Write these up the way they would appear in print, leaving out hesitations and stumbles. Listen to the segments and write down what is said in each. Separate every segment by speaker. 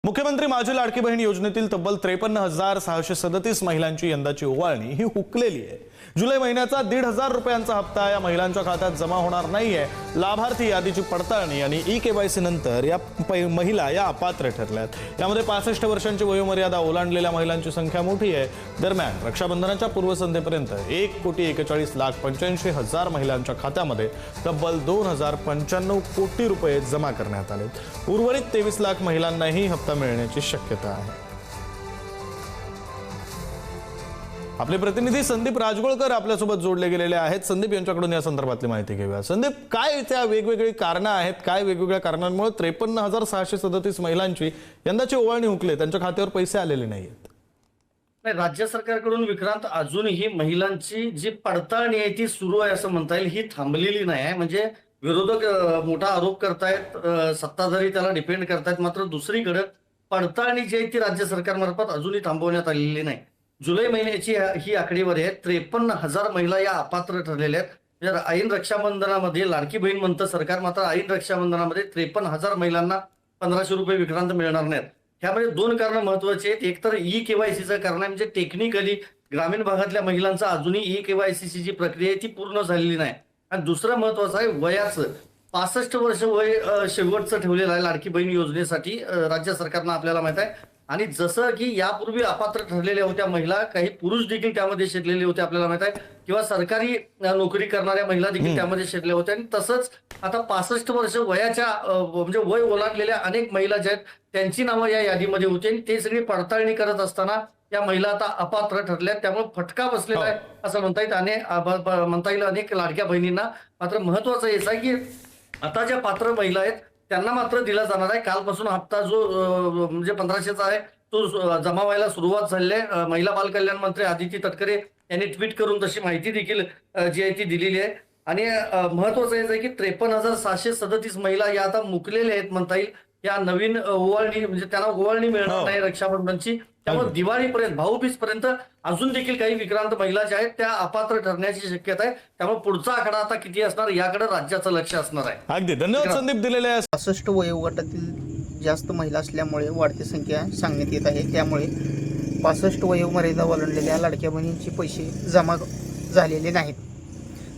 Speaker 1: मुख्यमंत्री माझी लाडकी बहीण योजनेतील तब्बल 53,637 महिलांची यंदाची ओवाळणी ही हुकलेली आहे। जुलै महिन्याचा 1,500 रुपयांचा हप्ता या महिलांच्या खात्यात जमा होणार नाहीये। लाभार्थी यादीची पडताळणी आणि ई-केवायसी नंतर या महिला या अपात्र ठरल्यात। यामध्ये 65 वर्षांची वयोमर्यादा ओलांडलेल्या महिलांची संख्या मोठी आहे। दरम्यान रक्षाबंधनाच्या पूर्वसंध्येपर्यंत 1,85,85,000 महिलांच्या खात्यामध्ये तब्बल 2,095 कोटी रुपये जमा करण्यात आले। उर्वरित 23 लाख महिलांनाही हप्ता मिळण्याची शक्यता आहे। आपले प्रतिनिधी संदीप राजगोळकर आपल्यासोबत जोडले गेलेले आहेत। संदीप यांच्याकडून या संदर्भातली माहिती घेऊया। संदीप, काय त्या वेगवेगळी कारणं आहेत, काय वेगवेगळ्या कारणांमुळे 53,637 महिलांची यंदाची ओवाळणी हुकली, त्यांच्या खात्यावर पैसे आलेले नाहीत?
Speaker 2: नाही, राज्य सरकारकडून विक्रांत अजूनही महिलांची जी पडताळणी आहे ती सुरू आहे असं म्हणता येईल। ही थांबलेली नाही आहे। म्हणजे विरोधक मोठा आरोप करतायत, सत्ताधारी त्याला डिपेंड करतायत, मात्र दुसरीकडे पडताळणी जी आहे ती राज्य सरकारमार्फत अजूनही थांबवण्यात आलेली नाही। जुलै महिन्याची ही आकडेवारी आहे। 53,000 महिला या अपात्र ठरलेल्या आहेत। ऐन रक्षाबंधनामध्ये लाडकी बहीण म्हणतं सरकार, मात्र ऐन रक्षाबंधनामध्ये 53,000 महिलांना 1,500 रुपये विक्रांत मिळणार नाहीत। ह्यामध्ये दोन कारणं महत्वाची आहेत। एक तर ई-केवायसीचं कारण आहे, म्हणजे टेक्निकली ग्रामीण भागातल्या महिलांचा अजूनही ई-केवायसीची जी प्रक्रिया आहे ती पूर्ण झालेली नाही। आणि दुसरं महत्वाचं आहे वयाचं। 65 वर्ष वय शेवटचं ठेवलेलं आहे लाडकी बहीण योजनेसाठी राज्य सरकारनं, आपल्याला माहित आहे। आणि जसं की यापूर्वी अपात्र ठरलेल्या होत्या महिला, काही पुरुष देखील त्यामध्ये शिरलेले होते आपल्याला माहित आहे, किंवा सरकारी नोकरी करणाऱ्या महिला देखील त्यामध्ये शिरल्या होत्या। आणि तसंच आता 65 वर्ष वयाच्या म्हणजे वय ओलांडलेल्या अनेक महिला ज्या आहेत त्यांची नावं या यादीमध्ये होती। आणि ते सगळी पडताळणी करत असताना या महिला आता अपात्र ठरल्या। त्यामुळे फटका बसलेला आहे असं म्हणता येईल अनेक लाडक्या बहिणींना। मात्र महत्वाचं हेच आहे की आता ज्या पात्र महिला आहेत त्यांना मात्र दिला जाणार आहे। कालपासून हप्ता जो म्हणजे 1,500चा आहे तो जमा व्हायला सुरुवात झाली आहे। महिला बाल कल्याण मंत्री आदिती तटकरे यांनी ट्विट करून तशी माहिती देखील जी आहे ती दिलेली आहे। आणि महत्वाचं हेच आहे की 53,637 महिला या आता मुकलेल्या आहेत म्हणता येईल। या नवीन ओवाळणी म्हणजे त्यांना ओवाळणी मिळणार नाही रक्षाबंधनची। त्यामुळे दिवाळीपर्यंत, भाऊबीजपर्यंत अजून देखील काही विक्रांत महिला ज्या आहेत त्या अपात्र ठरण्याची शक्यता आहे। त्यामुळे पुढचा आकडा आता किती असणार याकडे राज्याचं लक्ष असणार आहे।
Speaker 1: अगदी धन्यवाद संदीप दिलेल्या
Speaker 3: 65 वयोगटातील जास्त महिला असल्यामुळे वाढती संख्या सांगण्यात येत आहे। त्यामुळे 65 वयोमर्यादा ओलांडलेल्या लाडक्या बहिणींचे पैसे जमा झालेले नाहीत।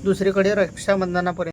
Speaker 3: दुसरीकडे रक्षाबंधनापर्यंत